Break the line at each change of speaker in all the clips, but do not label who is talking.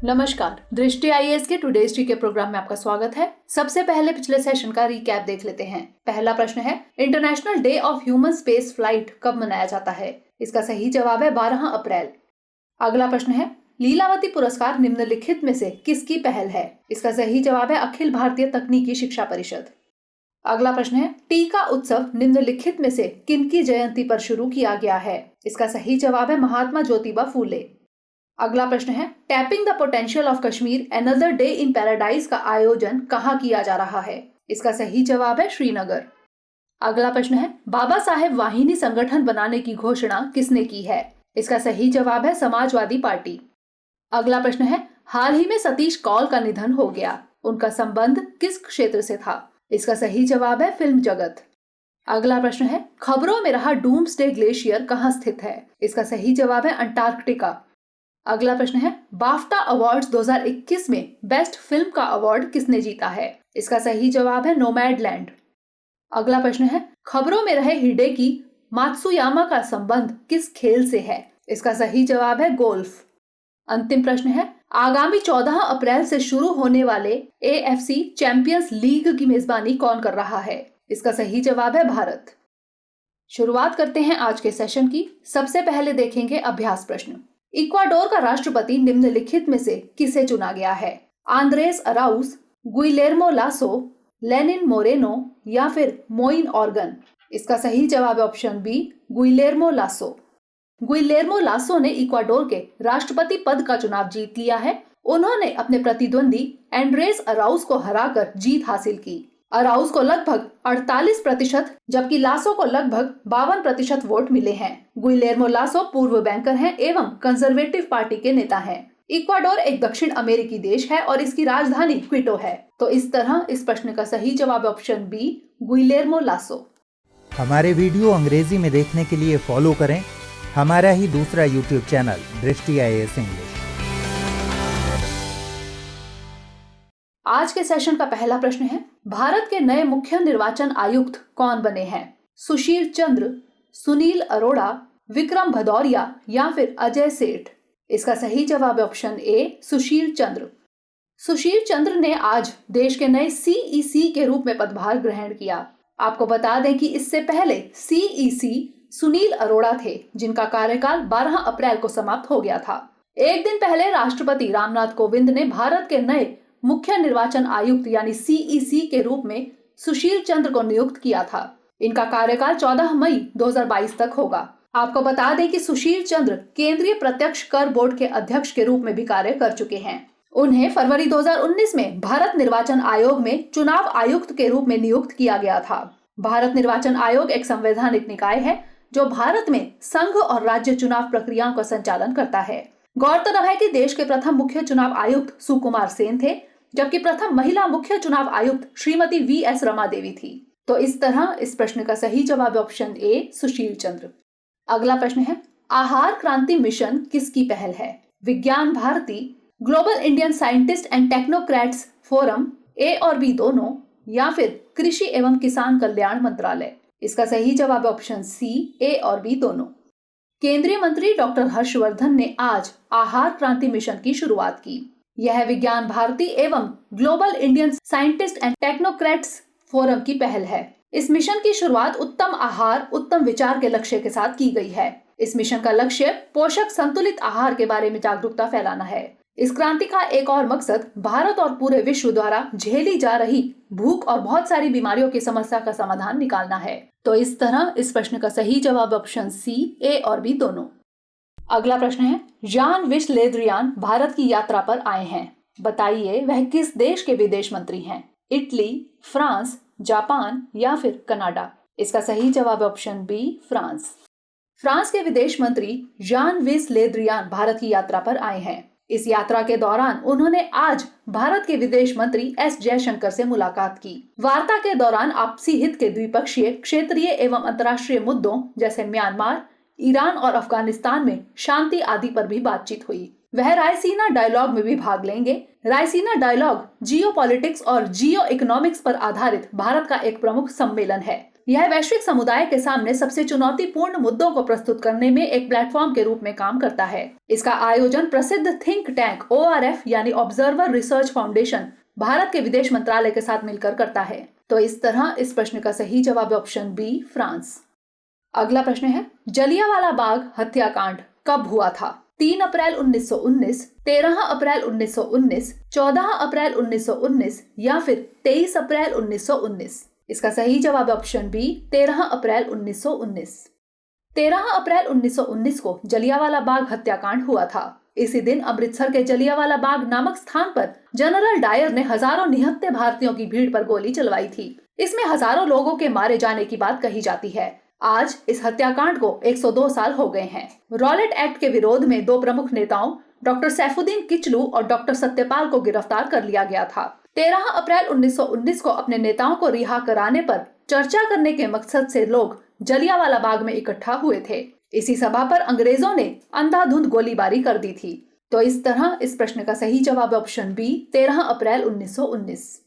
नमस्कार, दृष्टि आईएएस के टुडे हिस्ट्री के प्रोग्राम में आपका स्वागत है। सबसे पहले पिछले सेशन का रिकैप देख लेते हैं। पहला प्रश्न है, international day of human space flight कब मनाया जाता है? इसका सही जवाब है 12 अप्रैल। अगला प्रश्न है, लीलावती पुरस्कार निम्नलिखित में से किसकी पहल है? इसका सही जवाब है अखिल भारतीय तकनीकी शिक्षा परिषद। अगला प्रश्न है, टीका उत्सव निम्नलिखित में से किनकी जयंती पर शुरू किया गया है? इसका सही जवाब है महात्मा ज्योतिबा फूले। अगला प्रश्न है, tapping the potential of Kashmir another day in paradise का आयोजन कहाँ किया जा रहा है? इसका सही जवाब है श्रीनगर। अगला प्रश्न है, बाबा साहेब वाहिनी संगठन बनाने की घोषणा किसने की है? इसका सही जवाब है समाजवादी पार्टी। अगला प्रश्न है, हाल ही में सतीश कौल का निधन हो गया, उनका संबंध किस क्षेत्र से था? इसका सही जवाब है फिल्म जगत। अगला प्रश्न है, खबरों में रहा डूम्सडे ग्लेशियर कहाँ स्थित है? इसका सही जवाब है अंटार्कटिका। अगला प्रश्न है, बाफ्टा अवार्ड्स 2021 में बेस्ट फिल्म का अवार्ड किसने जीता है? इसका सही जवाब है नोमैडलैंड। अगला प्रश्न है, खबरों में रहे हिडेकी मात्सुयामा का संबंध किस खेल से है? इसका सही जवाब है गोल्फ। अंतिम प्रश्न है, आगामी 14 अप्रैल से शुरू होने वाले AFC चैंपियंस लीग की मेजबानी कौन कर रहा है? इसका सही जवाब है भारत। शुरुआत करते हैं आज के सेशन की। सबसे पहले देखेंगे अभ्यास प्रश्न। इक्वाडोर का राष्ट्रपति निम्नलिखित में से किसे चुना गया है? Andres Arauz, Guillermo Lasso, Lenin Moreno या फिर मोइन ऑर्गन? इसका सही जवाब है option B, Guillermo Lasso. Guillermo Lasso ने इक्वाडोर के राष्ट्रपति पद का चुनाव जीत लिया है। उन्होंने अपने प्रतिद्वंदी एंड्रेस अराउस को हराकर जीत हासिल की। अराउस को लगभग 48% जबकि लासो को लगभग 52% वोट मिले हैं। गुइलेर्मो लासो पूर्व बैंकर हैं एवं कंजर्वेटिव पार्टी के नेता हैं। इक्वाडोर एक दक्षिण अमेरिकी देश है और इसकी राजधानी क्विटो है। तो इस तरह इस प्रश्न का सही जवाब ऑप्शन बी, गुइलेर्मो लासो।
हमारे वीडियो अंग्रेजी में देखने के लिए फॉलो करें हमारा ही दूसरा YouTube चैनल दृष्टि आईएएस इंग्लिश।
आज के सेशन का पहला प्रश्न है, भारत के नए मुख्य निर्वाचन आयुक्त कौन बने हैं? सुशील चंद्र, सुनील अरोड़ा, विक्रम भदौरिया या फिर अजय सेठ? इसका सही जवाब है ऑप्शन ए, सुशील चंद्र। सुशील चंद्र ने आज देश के नए CEC के रूप में पदभार ग्रहण किया। आपको बता दें कि इससे पहले CEC सुनील अरोड़ा थे, जिनका कार्यकाल 12 अप्रैल को समाप्त हो गया था। एक दिन पहले राष्ट्रपति रामनाथ कोविंद ने भारत के नए मुख्य निर्वाचन आयुक्त यानी CEC के रूप में सुशील चंद्र को नियुक्त किया था। इनका कार्यकाल 14 मई 2022 तक होगा। आपको बता दें कि सुशील चंद्र केंद्रीय प्रत्यक्ष कर बोर्ड के अध्यक्ष के रूप में भी कार्य कर चुके हैं। उन्हें फरवरी 2019 में भारत निर्वाचन आयोग में चुनाव आयुक्त के रूप में नियुक्त किया गया था। भारत निर्वाचन आयोग एक संवैधानिक निकाय है जो भारत में संघ और राज्य चुनाव प्रक्रियाओं का संचालन करता है। गौरतलब है कि देश के प्रथम मुख्य चुनाव आयुक्त सुकुमार सेन थे, जबकि प्रथम महिला मुख्य चुनाव आयुक्त श्रीमती VS रमा देवी थी। तो इस तरह इस प्रश्न का सही जवाब ऑप्शन ए, सुशील चंद्र। अगला प्रश्न है, आहार क्रांति मिशन किसकी पहल है? Vigyan Bharati, global Indian scientist and technocrats forum, A और B दोनों, या फिर कृषि एवं किसान कल्याण मंत्रालय? इसका सही जवाब ऑप्शन सी, A और B दोनों। केंद्रीय मंत्री डॉक्टर हर्षवर्धन ने आज आहार क्रांति मिशन की शुरुआत की। यह विज्ञान भारती एवं global Indian scientist and technocrats forum की पहल है। इस मिशन की शुरुआत उत्तम आहार उत्तम विचार के लक्ष्य के साथ की गई है। इस मिशन का लक्ष्य पोषक संतुलित आहार के बारे में जागरूकता फैलाना है। इस क्रांति का एक और मकसद भारत और पूरे विश्व द्वारा झेली जा रही भूख और बहुत सारी बीमारियों की समस्या का समाधान निकालना है। तो इस तरह इस प्रश्न का सही जवाब ऑप्शन सी, A और B दोनों। अगला प्रश्न है, जान-विश ले ड्रियान भारत की यात्रा पर आए हैं। बताइए वह किस देश के विदेश मंत्री हैं? इटली, फ्रांस, जापान या फिर कनाडा? इसका सही जवाब ऑप्शन बी, फ्रांस। फ्रांस के विदेश मंत्री जान-विश ले ड्रियान भारत की यात्रा पर आए हैं। इस यात्रा के दौरान उन्होंने आज भारत के विदेश मंत्री S जयशंकर से मुलाकात की। वार्ता के दौरान आपसी हित के द्विपक्षीय, क्षेत्रीय एवं अंतर्राष्ट्रीय मुद्दों जैसे म्यांमार, ईरान और अफगानिस्तान में शांति आदि पर भी बातचीत हुई। वह रायसीना डायलॉग में भी भाग लेंगे। रायसीना डायलॉग जियोपॉलिटिक्स और जियो इकोनॉमिक्स पर आधारित भारत का एक प्रमुख सम्मेलन है। यह वैश्विक समुदाय के सामने सबसे चुनौतीपूर्ण मुद्दों को प्रस्तुत करने में एक प्लेटफॉर्म के रूप में काम करता है। इसका आयोजन प्रसिद्ध थिंक टैंक ORF यानी ऑब्जर्वर रिसर्च फाउंडेशन भारत के विदेश मंत्रालय के साथ मिलकर करता है। तो इस तरह इस प्रश्न का सही जवाब है ऑप्शन बी, फ्रांस। अगला प्रश्न है, जलियांवाला बाग हत्याकांड कब हुआ था? 3 अप्रैल 1919, 13 अप्रैल 1919, 14 अप्रैल 1919 या फिर 23 अप्रैल 1919? इसका सही जवाब है ऑप्शन बी, 13 अप्रैल 1919। 13 अप्रैल 1919 को जलियांवाला बाग हत्याकांड हुआ था। इसी दिन अमृतसर के जलियांवाला बाग नामक स्थान पर जनरल डायर ने हजारों निहत्थे भारतीयों की भीड़ पर गोली चलवाई थी। इसमें हजारों लोगों के मारे जाने की बात कही जाती है। आज इस हत्याकांड को 102 साल हो गए हैं। रॉलेट एक्ट के विरोध में 2 प्रमुख नेताओं डॉक्टर सैफुद्दीन किचलू और डॉक्टर सत्यपाल को गिरफ्तार कर लिया गया था। 13 अप्रैल 1919 को अपने नेताओं को रिहा कराने पर चर्चा करने के मकसद से लोग जलियांवाला बाग में इकट्ठा हुए थे। इसी सभा पर अंग्रेजों ने अंधाधुंध गोलीबारी कर दी थी। तो इस तरह इस प्रश्न का सही जवाब है ऑप्शन बी, 13 अप्रैल 1919।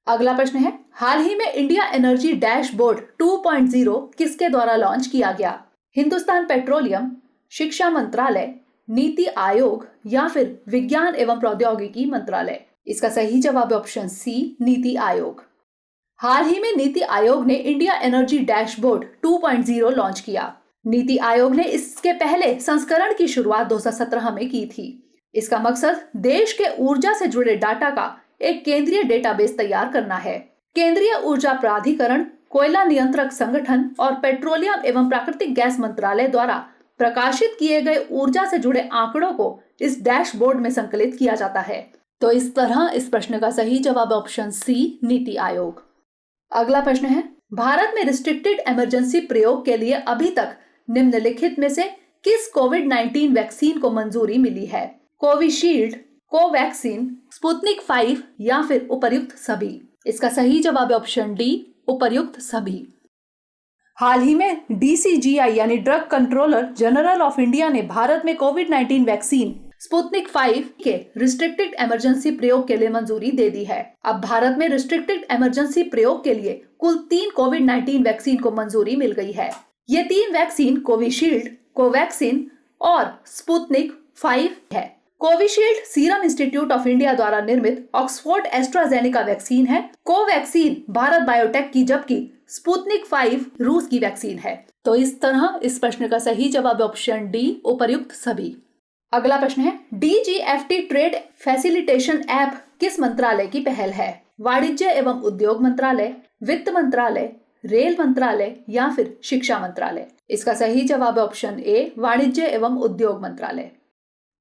अगला प्रश्न है, हाल ही में इंडिया एनर्जी डैशबोर्ड 2.0 किसके द्वारा लॉन्च किया गया? हिंदुस्तान पेट्रोलियम, शिक्षा मंत्रालय, नीति आयोग या फिर विज्ञान एवं प्रौद्योगिकी मंत्रालय? इसका सही जवाब है ऑप्शन सी, नीति आयोग। हाल ही में नीति आयोग ने इंडिया एनर्जी डैशबोर्ड 2.0 लॉन्च किया। नीति आयोग ने इसके पहले संस्करण की शुरुआत 2017 में की थी। इसका मकसद देश के ऊर्जा से जुड़े डाटा का एक केंद्रीय डेटाबेस तैयार करना है। केंद्रीय ऊर्जा प्राधिकरण, कोयला नियंत्रक संगठन और पेट्रोलियम एवं प्राकृतिक गैस मंत्रालय द्वारा प्रकाशित किए गए ऊर्जा से जुड़े आंकड़ों को इस डैशबोर्ड में संकलित किया जाता है। तो इस तरह इस प्रश्न का सही जवाब ऑप्शन सी, नीति आयोग। अगला प्रश्न है, भारत में रिस्ट्रिक्टेड इमरजेंसी प्रयोग के लिए अभी तक निम्नलिखित में से किस कोविड-19 वैक्सीन को मंजूरी मिली है? कोविशील्ड, कोवैक्सीन, स्पुतनिक 5 या फिर उपर्युक्त सभी? इसका सही जवाब है ऑप्शन डी, उपर्युक्त सभी। हाल ही में DCGI यानी drug controller general of India ने भारत में कोविड-19 वैक्सीन स्पुतनिक 5 के रिस्ट्रिक्टेड इमरजेंसी प्रयोग के लिए मंजूरी दे दी है। अब भारत में रिस्ट्रिक्टेड इमरजेंसी प्रयोग के लिए कुल 3 कोविड-19 वैक्सीन को मंजूरी मिल गई है। ये 3 वैक्सीन कोविशील्ड, कोवैक्सीन और स्पुतनिक 5 है। Covishield serum institute of India द्वारा निर्मित ऑक्सफोर्ड एस्ट्राजेनेका वैक्सीन है। कोवैक्सीन भारत बायोटेक की, जबकि स्पुतनिक 5 रूस की वैक्सीन है। तो इस तरह इस प्रश्न का सही जवाब ऑप्शन डी, उपर्युक्त सभी। अगला प्रश्न है, DGFT ट्रेड फैसिलिटेशन ऐप किस मंत्रालय की पहल है? वाणिज्य एवं उद्योग मंत्रालय, वित्त मंत्रालय, रेल मंत्रालय या फिर शिक्षा मंत्रालय? इसका सही जवाब है ऑप्शन ए, वाणिज्य एवं उद्योग मंत्रालय।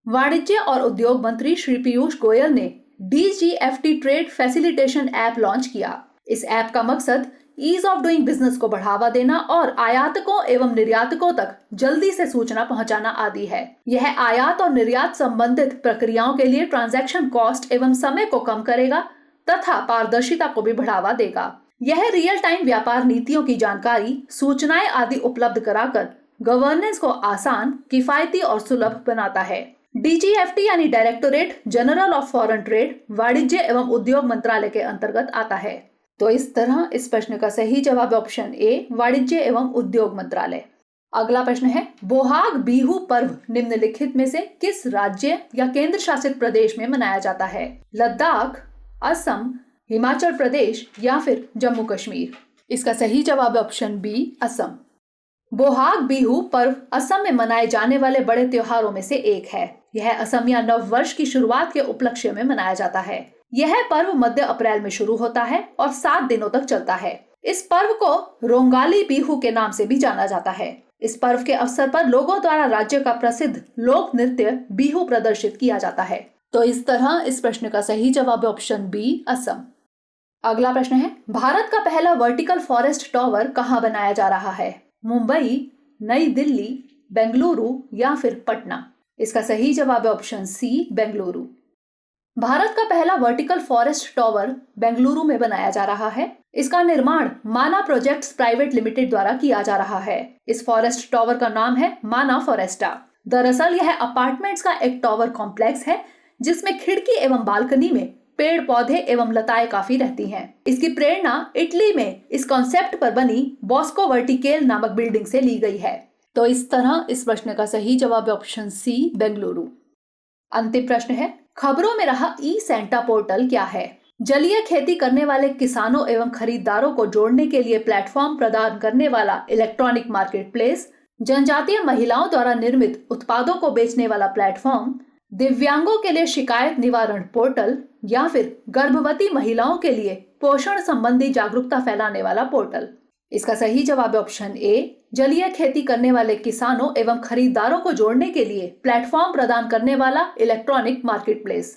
वाणिज्य और उद्योग मंत्री श्री पीयूष गोयल ने DGFT trade facilitation app launch किया। इस ऐप का मकसद ईज ऑफ डूइंग बिजनेस को बढ़ावा देना और आयातकों एवं निर्यातकों तक जल्दी से सूचना पहुंचाना आदि है। यह आयात और निर्यात संबंधित प्रक्रियाओं के लिए ट्रांजैक्शन कॉस्ट एवं समय को कम करेगा तथा पारदर्शिता को भी बढ़ावा देगा। यह रियल टाइम व्यापार नीतियों की जानकारी, सूचनाएं आदि उपलब्ध कराकर गवर्नेंस को आसान, किफायती और सुलभ बनाता है। DGFT यानी directorate general of foreign trade वाणिज्य एवं उद्योग मंत्रालय के अंतर्गत आता है। तो इस तरह इस प्रश्न का सही जवाब ऑप्शन ए, वाणिज्य एवं उद्योग मंत्रालय। अगला प्रश्न है, बोहाग बीहू पर्व निम्नलिखित में से किस राज्य या केंद्र शासित प्रदेश में मनाया जाता है? लद्दाख, असम, हिमाचल प्रदेश या फिर जम्मू कश्मीर? इसका सही जवाब ऑप्शन बी, असम। बोहाग बीहू पर्व असम में मनाए जाने वाले बड़े त्योहारों में से एक है। यह असमिया नव वर्ष की शुरुआत के उपलक्ष्य में मनाया जाता है। यह पर्व मध्य अप्रैल में शुरू होता है और 7 दिनों तक चलता है। इस पर्व को रोंगाली बीहू के नाम से भी जाना जाता है। इस पर्व के अवसर पर लोगों द्वारा राज्य का प्रसिद्ध लोक नृत्य बीहू प्रदर्शित किया जाता है। तो इस तरह इस प्रश्न का सही जवाब ऑप्शन बी, असम। अगला प्रश्न है, भारत का पहला वर्टिकल फॉरेस्ट टॉवर कहाँ बनाया जा रहा है? मुंबई, नई दिल्ली, बेंगलुरु या फिर पटना? इसका सही जवाब है ऑप्शन सी, बेंगलुरु। भारत का पहला वर्टिकल फॉरेस्ट टॉवर बेंगलुरु में बनाया जा रहा है। इसका निर्माण माना प्रोजेक्ट्स प्राइवेट लिमिटेड द्वारा किया जा रहा है। इस फॉरेस्ट टॉवर का नाम है माना फॉरेस्टा। दरअसल यह अपार्टमेंट्स का एक टॉवर कॉम्प्लेक्स है जिसमें खिड़की एवं बालकनी में पेड़ पौधे एवं लताएं काफी रहती हैं। इसकी प्रेरणा इटली में इस कॉन्सेप्ट पर बनी बॉस्को वर्टिकेल नामक बिल्डिंग से ली गई है। तो इस तरह इस प्रश्न का सही जवाब है ऑप्शन सी, बेंगलुरु। अंतिम प्रश्न है, खबरों में रहा ई सेंटा पोर्टल क्या है? जलीय खेती करने वाले किसानों एवं खरीदारों को जोड़ने के लिए प्लेटफॉर्म प्रदान करने वाला इलेक्ट्रॉनिक मार्केट प्लेस, जनजातीय महिलाओं द्वारा निर्मित उत्पादों को बेचने वाला प्लेटफॉर्म, दिव्यांगों के लिए शिकायत निवारण पोर्टल या फिर गर्भवती महिलाओं के लिए पोषण संबंधी जागरूकता फैलाने वाला पोर्टल। इसका सही जवाब है ऑप्शन ए, जलीय खेती करने वाले किसानों एवं खरीदारों को जोड़ने के लिए प्लेटफॉर्म प्रदान करने वाला इलेक्ट्रॉनिक मार्केट प्लेस।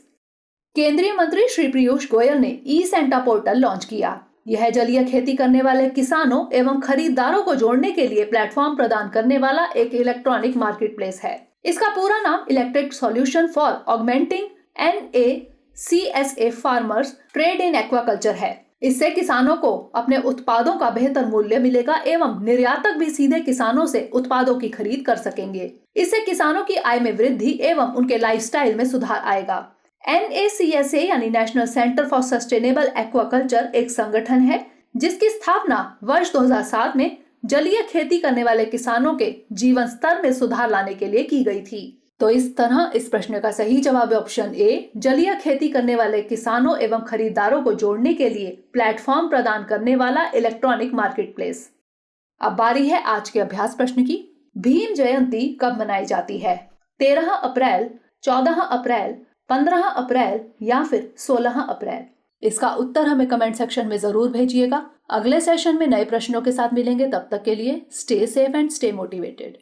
केंद्रीय मंत्री श्री पीयूष गोयल ने ई सेंटा पोर्टल लॉन्च किया। यह जलीय खेती करने वाले किसानों एवं खरीदारों को जोड़ने के लिए प्लेटफॉर्म प्रदान करने वाला एक इलेक्ट्रॉनिक मार्केट प्लेस है। इसका पूरा नाम electric solution for augmenting NACSA farmers trade in aquaculture है। इससे किसानों को अपने उत्पादों का बेहतर मूल्य मिलेगा एवं निर्यातक भी सीधे किसानों से उत्पादों की खरीद कर सकेंगे। इससे किसानों की आय में वृद्धि एवं उनके लाइफस्टाइल में सुधार आएगा। NACSA यानी national centre for sustainable aquaculture एक संगठन है जिसकी स्थापना वर्ष 2007 में जलीय खेती करने वाले किसानों के जीवन स्तर में सुधार लाने के लिए की गई थी। तो इस तरह इस प्रश्न का सही जवाब है ऑप्शन ए, जलीय खेती करने वाले किसानों एवं खरीदारों को जोड़ने के लिए प्लेटफॉर्म प्रदान करने वाला इलेक्ट्रॉनिक मार्केट प्लेस। अब बारी है आज के अभ्यास प्रश्न की। भीम जयंती कब मनाई जाती है? 13 अप्रैल, 14 अप्रैल, 15 अप्रैल या फिर 16 अप्रैल? इसका उत्तर हमें कमेंट सेक्शन में जरूर भेजिएगा। अगले सेशन में नए प्रश्नों के साथ मिलेंगे। तब तक के लिए stay safe and stay motivated.